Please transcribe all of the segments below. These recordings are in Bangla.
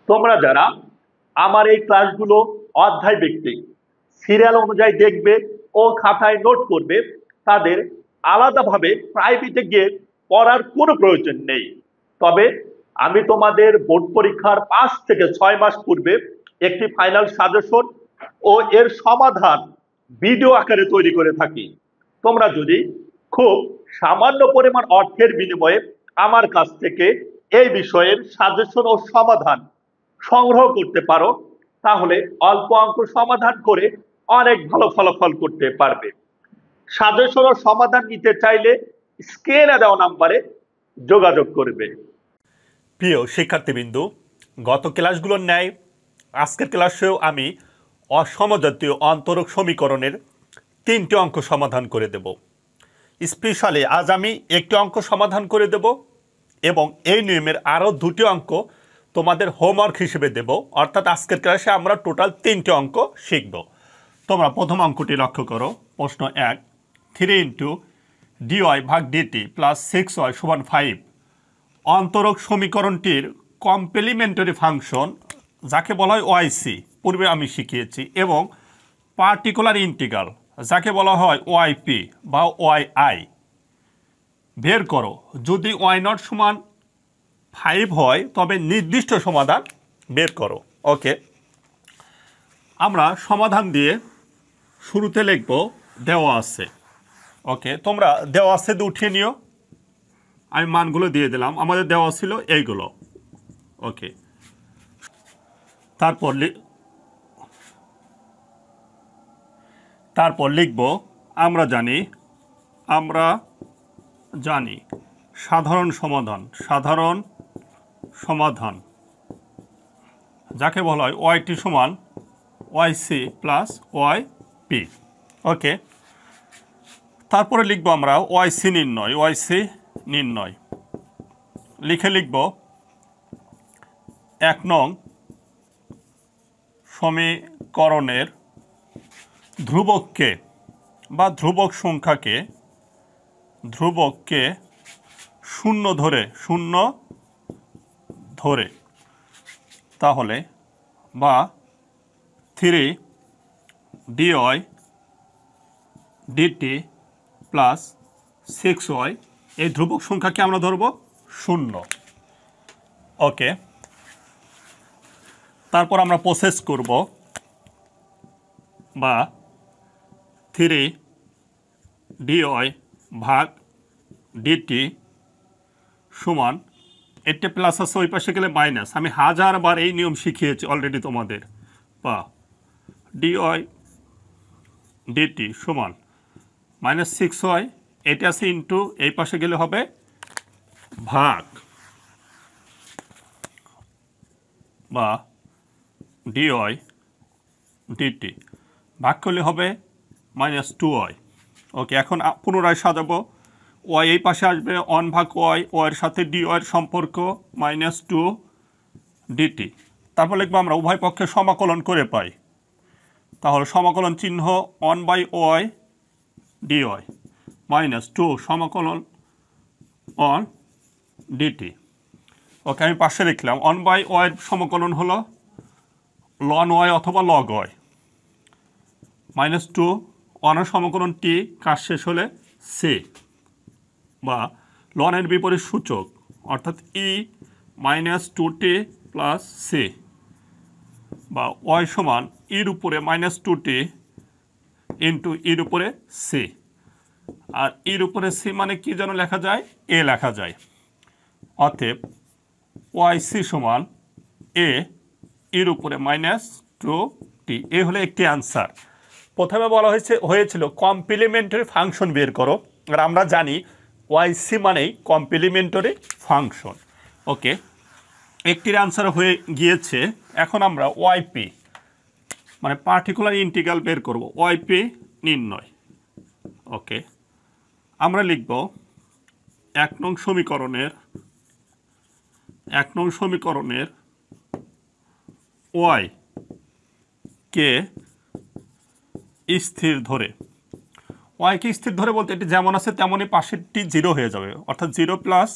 তোমরা যারা আমার এই ক্লাসগুলো অধ্যায় ভিত্তিক সিরিয়াল অনুযায়ী দেখবে ও খাতায় নোট করবে, তাদের আলাদাভাবে প্রাইভেটে গিয়ে পড়ার কোনো প্রয়োজন নেই। তবে আমি তোমাদের বোর্ড পরীক্ষার 5 থেকে 6 মাস পূর্বে একটি ফাইনাল সাজেশন ও এর সমাধান ভিডিও আকারে তৈরি করে থাকি। তোমরা যদি খুব সামান্য পরিমাণ অর্থের বিনিময়ে আমার কাছ থেকে এই বিষয়ের সাজেশন ও সমাধান সংগ্রহ করতে পারো, তাহলে অল্প অঙ্ক সমাধান করে অনেক ভালো ফলাফল করতে পারবে। সাজেশন ও সমাধান নিতে চাইলে স্ক্রিনে দেওয়া নাম্বারে যোগাযোগ করবে। প্রিয় শিক্ষার্থীবৃন্দু, গত ক্লাসগুলোর ন্যায় আজকের ক্লাসেও আমি অসমজাতীয় অন্তরক সমীকরণের 3টি অঙ্ক সমাধান করে দেব। স্পেশালি আজ আমি একটি অঙ্ক সমাধান করে দেব এবং এই নিয়মের আরও 2টি অঙ্ক তোমাদের হোমওয়ার্ক হিসেবে দেব। অর্থাৎ আজকের ক্লাসে আমরা টোটাল 3টি অঙ্ক শিখব। তোমরা প্রথম অঙ্কটি লক্ষ্য করো। প্রশ্ন 1, 3 dy ভাগ dt প্লাস 6y সমান 5 অন্তরক সমীকরণটির কমপ্লিমেন্টারি ফাংশন, যাকে বলা হয় ওয়াইসি, পূর্বে আমি শিখিয়েছি, এবং পার্টিকুলার ইন্টিগ্রাল, যাকে বলা হয় ওয়াইপি বা ওয়াইআই বের করো। যদি ওয়াই নট সমান 5 হয় তবে নির্দিষ্ট সমাধান বের করো। ওকে, আমরা সমাধান দিয়ে শুরুতে লিখব দেওয়া আছে। ওকে, তোমরা দেওয়া আছে দিয়ে উঠিয়ে নিও। আমি মানগুলো দিয়ে দিলাম, আমাদের দেওয়া ছিল এইগুলো। ওকে, তারপর লিখব আমরা জানি সাধারণ সমাধান, যাকে বলা হয় ওয়াইটি সমান ওয়াইসি প্লাস ওয়াইপি। ওকে, তারপরে লিখব আমরা ওয়াইসি নির্ণয় লিখে লিখব 1 নং সমীকরণের ধ্রুবককে বা ধ্রুবক সংখ্যাকে শূন্য ধরে তাহলে বা 3 dy dt প্লাস 6y এই ধ্রুবক সংখ্যাকে আমরা ধরব 0। ওকে, তারপর আমরা প্রসেস করব বা 3 dy ভাগ dt সমান, এটা প্লাস আছে ওই পাশে গেলে মাইনাস, আমি হাজারবার এই নিয়ম শিখিয়েছি অলরেডি তোমাদের, বা dy dt সমান মাইনাস 6y, এটা আছে ইন্টু এই পাশে গেলে হবে ভাগ, বা dy dt ভাগ করলে হবে মাইনাস 2y। ওকে, এখন পুনরায় সাজাবো। ওয়াই এই পাশে আসবে 1 ভাগ ওয়াইয়ের সাথে ডি ওয়াইয়ের সম্পর্ক মাইনাস 2 ডিটি। তারপর লিখবো আমরা উভয় পক্ষে সমাকলন করে পাই, তাহলে সমাকলন চিহ্ন 1 by Y D Y minus 2 সমাকলন 1 ডিটি। ওকে, আমি পাশে লিখলাম 1 বাই ওয়াইয়ের সমাকলন হলো লন ওয়াই অথবা লগ ওয়াই মাইনাস 2 1 সমাকলন টি কাজ শেষ হলে সি, বা লনের বিপরীত সূচক অর্থাৎ ই মাইনাস 2t প্লাস সি, বা ওয়াই সমান ইর উপরে মাইনাস 2t ইন্টু ইর উপরে সি। আর ইর উপরে সি মানে কি যেন লেখা যায়, এ লেখা যায়। অতএব ওয়াই সি সমান এ ইর উপরে মাইনাস 2t। এ হলো একটি অ্যান্সার। প্রথমে বলা হয়েছিল কমপ্লিমেন্টারি ফাংশন বের করো, আর আমরা জানি ওয়াইসি মানেই কমপ্লিমেন্টারি ফাংশন। ওকে, একটির অ্যান্সার হয়ে গিয়েছে। এখন আমরা ওয়াইপি মানে পার্টিকুলার ইন্টিগ্রাল বের করব, ওয়াইপি নির্ণয়। ওকে, আমরা লিখব 1 নং সমীকরণের ওয়াই কে স্থির ধরে, ওয়াইকে স্থির ধরে বলতে এটি যেমন আছে তেমনই পাশেরটি 0 হয়ে যাবে, অর্থাৎ 0 প্লাস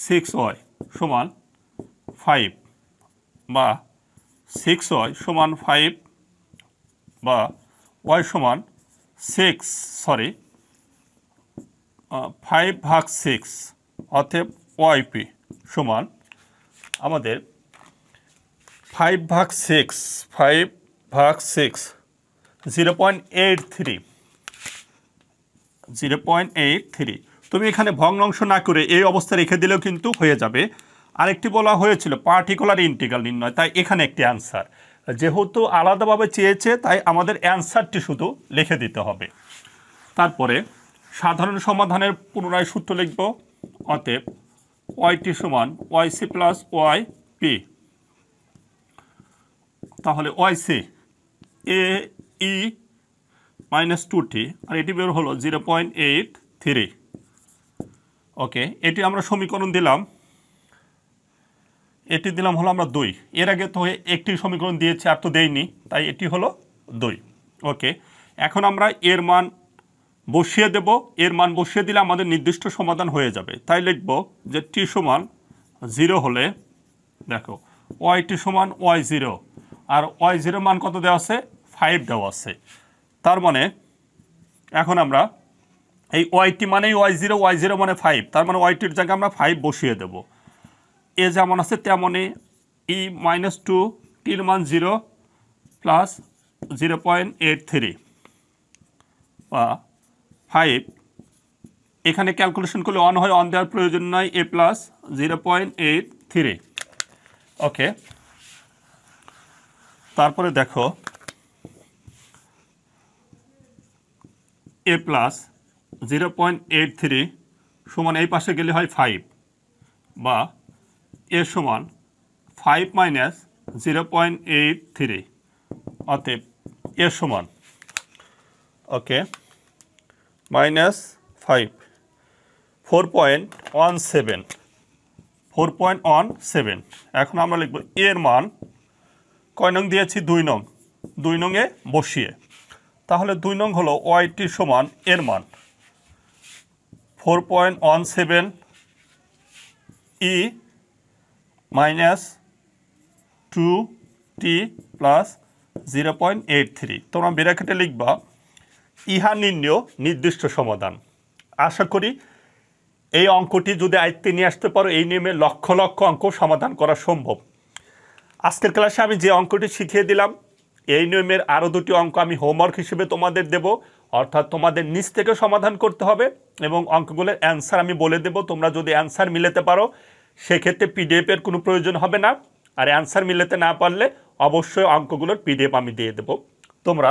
6y সমান 5। বা 6y সমান 5 বা y সমান 5/6 অতএব YP সমান আমাদের 5/6 0.83 তুমি এখানে ভগ্নাংশ না করে এই অবস্থা রেখে দিলেও কিন্তু হয়ে যাবে। আরেকটি বলা হয়েছিল পার্টিকুলার ইন্টিগ্রাল নির্ণয়, তাই এখানে একটি অ্যান্সার, যেহেতু আলাদাভাবে চেয়েছে তাই আমাদের অ্যান্সারটি শুধু লিখে দিতে হবে। তারপরে সাধারণ সমাধানের পুনরায় সূত্র লিখব। অতএব ওয়াইটি সমান ওয়াইসি প্লাস ওয়াই পি। তাহলে ওয়াইসি এ ই মাইনাস 2t আর এটি বের হলো 0.83। ওকে, এটি আমরা সমীকরণ দিলাম, এটি দিলাম হলো আমরা 2। এর আগে তো একটি সমীকরণ দিয়েছি আর তো দেইনি, তাই এটি হলো 2। ওকে, এখন আমরা এর মান বসিয়ে দেব। এর মান বসিয়ে দিলে আমাদের নির্দিষ্ট সমাধান হয়ে যাবে। তাই লিখব যে টি সমান 0 হলে দেখো ওয়াইটি সমান y0 আর y0 মান কত দেওয়া আছে 5 দেওয়া আছে। তার মানে এখন আমরা এই ওয়াইটি মানেই y0 মানে 5, তার মানে ওয়াইটির জায়গায় আমরা 5 বসিয়ে দেব। এ যেমন আছে তেমনই -2 টির মান 0 প্লাস 0.83 বা 5। এখানে ক্যালকুলেশন করলে অন হয়, অন দেওয়ার প্রয়োজন নয়, a প্লাস 0.83। ওকে, তারপরে দেখো a প্লাস 0.83 সমান এই পাশে গেলে হয় 5 বা a সমান 5 মাইনাস 0.83 অতএব a সমান ওকে -5 4.17। এখন আমরা লিখব এর মান কয় নং দিয়েছি 2 নং, 2 নংয়ে বসিয়ে। তাহলে 2 নং হলো ওয়াইটি সমান এর মান 4.17 ই মাইনাস 2t প্লাস 0.83। তোমরা ব্র্যাকেটে লিখবা ইহা নির্ণয় নির্দিষ্ট সমাধান। আশা করি এই অঙ্কটি যদি আয়ত্তে নিয়ে আসতে পারো, এই নিয়মে লক্ষ লক্ষ অঙ্ক সমাধান করা সম্ভব। আজকের ক্লাসে আমি যে অঙ্কটি শিখিয়ে দিলাম, এই নিয়মের আরও 2টি অঙ্ক আমি হোমওয়ার্ক হিসেবে তোমাদের দেব, অর্থাৎ তোমাদের নিজ থেকে সমাধান করতে হবে এবং অঙ্কগুলোর অ্যান্সার আমি বলে দেব। তোমরা যদি অ্যান্সার মিলাতে পারো সেক্ষেত্রে পিডিএফের কোনো প্রয়োজন হবে না, আর অ্যান্সার মিলাতে না পারলে অবশ্যই অঙ্কগুলোর পিডিএফ আমি দিয়ে দেব। তোমরা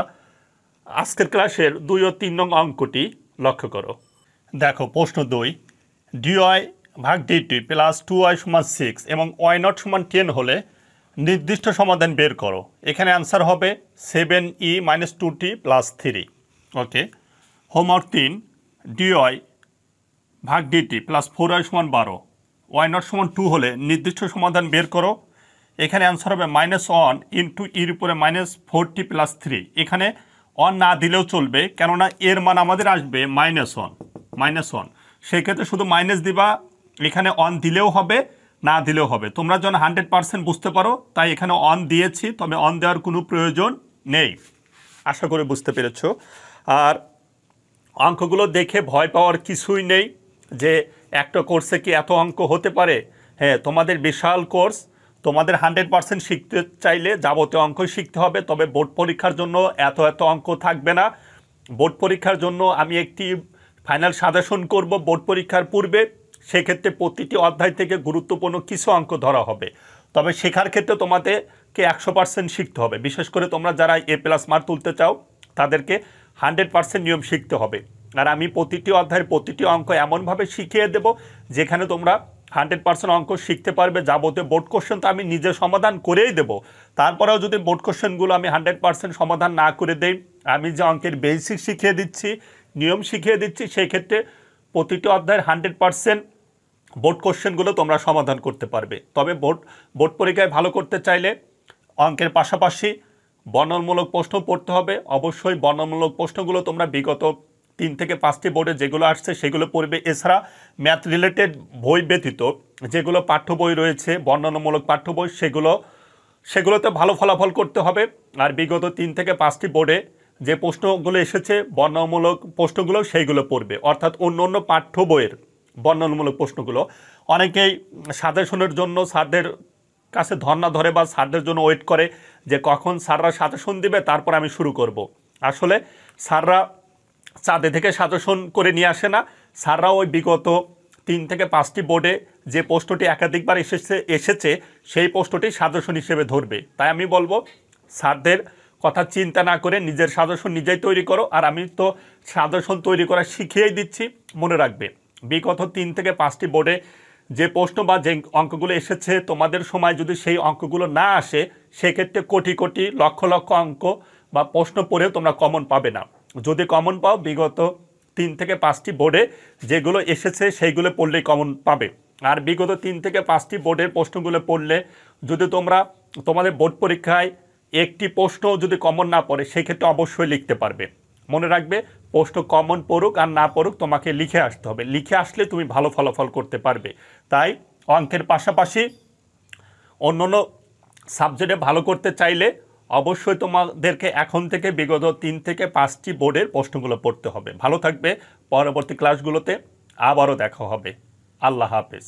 আজকের ক্লাসের 2 ও 3 নং অঙ্কটি লক্ষ্য করো। দেখো প্রশ্ন 2, ডিওয়াই ভাগ ডিটি প্লাস 2y সমান 6 এবং y0 সমান 10 হলে নির্দিষ্ট সমাধান বের করো। এখানে অ্যান্সার হবে 7e মাইনাস 2t প্লাস 3। ওকে, হোমওয়ার্ক 3, ডিওয়াই ভাগ ডিটি প্লাস 4y সমান 12, y0 সমান 2 হলে নির্দিষ্ট সমাধান বের করো। এখানে অ্যান্সার হবে -1 ইন্টু ইর উপরে -4t প্লাস 3। এখানে অন না দিলেও চলবে, কেননা এর মান আমাদের আসবে -1। সেক্ষেত্রে শুধু মাইনাস দিবা, এখানে অন দিলেও হবে না দিলেও হবে। তোমরা যেন 100% বুঝতে পারো তাই এখানে অন দিয়েছি, তবে অন দেওয়ার কোনো প্রয়োজন নেই। আশা করে বুঝতে পেরেছ। আর অঙ্কগুলো দেখে ভয় পাওয়ার কিছুই নেই যে একটা কোর্সে কি এত অঙ্ক হতে পারে। হ্যাঁ, তোমাদের বিশাল কোর্স, তোমাদের 100% শিখতে চাইলে যাবতীয় অঙ্কই শিখতে হবে, তবে বোর্ড পরীক্ষার জন্য এত অঙ্ক থাকবে না। বোর্ড পরীক্ষার জন্য আমি একটি ফাইনাল সাজেশন করব বোর্ড পরীক্ষার পূর্বে, সেক্ষেত্রে প্রতিটি অধ্যায় থেকে গুরুত্বপূর্ণ কিছু অঙ্ক ধরা হবে। তবে শেখার ক্ষেত্রে তোমাদেরকে 100% শিখতে হবে। বিশেষ করে তোমরা যারা A+ মার্ক তুলতে চাও তাদেরকে 100% নিয়ম শিখতে হবে। আর আমি প্রতিটি অধ্যায়ের প্রতিটি অঙ্ক এমনভাবে শিখিয়ে দেব যেখানে তোমরা 100% অঙ্ক শিখতে পারবে। যাবতীয় বোর্ড কোশ্চেন তো আমি নিজে সমাধান করেই দেব, তারপরেও যদি বোর্ড কোশ্চেনগুলো আমি 100% সমাধান না করে দেই, আমি যে অঙ্কের বেসিক শিখিয়ে দিচ্ছি, নিয়ম শিখিয়ে দিচ্ছি, সেই ক্ষেত্রে প্রতিটি অধ্যায়ের 100% বোর্ড কোশ্চেনগুলো তোমরা সমাধান করতে পারবে। তবে বোর্ড পরীক্ষায় ভালো করতে চাইলে অঙ্কের পাশাপাশি বর্ণনামূলক প্রশ্ন পড়তে হবে। অবশ্যই বর্ণনামূলক প্রশ্নগুলো তোমরা বিগত 3 থেকে 5টি বোর্ডে যেগুলো আসছে সেগুলো পড়বে। এছাড়া ম্যাথ রিলেটেড বই ব্যতীত যেগুলো পাঠ্য বই রয়েছে, বর্ণনামূলক পাঠ্য বই, সেগুলো সেগুলোতে ভালো ফলাফল করতে হবে। আর বিগত 3 থেকে 5টি বোর্ডে যে প্রশ্নগুলো এসেছে বর্ণনামূলক প্রশ্নগুলো সেইগুলো পড়বে, অর্থাৎ অন্য অন্য পাঠ্য বইয়ের বর্ণনামূলক প্রশ্নগুলো। অনেকেই সাজেশনের জন্য স্যারদের কাছে ধর্ণা ধরে বা স্যারদের জন্য ওয়েট করে যে কখন স্যাররা সাজেশন দিবে তারপর আমি শুরু করব। আসলে স্যাররা চাঁদে থেকে সাজেশন করে নিয়ে আসে না, স্যাররা ওই বিগত 3 থেকে 5টি বোর্ডে যে প্রশ্নটি একাধিকবার এসেছে সেই প্রশ্নটি সাজেশন হিসেবে ধরবে। তাই আমি বলবো স্যারদের কথা চিন্তা না করে নিজের সাজেশন নিজেই তৈরি করো। আর আমি তো সাজেশন তৈরি করা শিখিয়েই দিচ্ছি। মনে রাখবে বিগত 3 থেকে 5টি বোর্ডে যে প্রশ্ন বা যে অঙ্কগুলো এসেছে তোমাদের সময় যদি সেই অঙ্কগুলো না আসে সেক্ষেত্রে কোটি কোটি লক্ষ লক্ষ অঙ্ক বা প্রশ্ন পড়েও তোমরা কমন পাবে না। যদি কমন পাও বিগত 3 থেকে 5টি বোর্ডে যেগুলো এসেছে সেইগুলো পড়লেই কমন পাবে। আর বিগত 3 থেকে 5টি বোর্ডের প্রশ্নগুলো পড়লে যদি তোমরা তোমাদের বোর্ড পরীক্ষায় একটি প্রশ্ন যদি কমন না পড়ে সেক্ষেত্রে অবশ্যই লিখতে পারবে। মনে রাখবে প্রশ্ন কমন পড়ুক আর না পড়ুক তোমাকে লিখে আসতে হবে, লিখে আসলে তুমি ভালো ফলাফল করতে পারবে। তাই অঙ্কের পাশাপাশি অন্যান্য সাবজেক্টে ভালো করতে চাইলে অবশ্যই তোমাদেরকে এখন থেকে বিগত 3 থেকে 5টি বোর্ডের প্রশ্নগুলো পড়তে হবে। ভালো থাকবে, পরবর্তী ক্লাসগুলোতে আবারও দেখা হবে। আল্লাহ হাফেজ।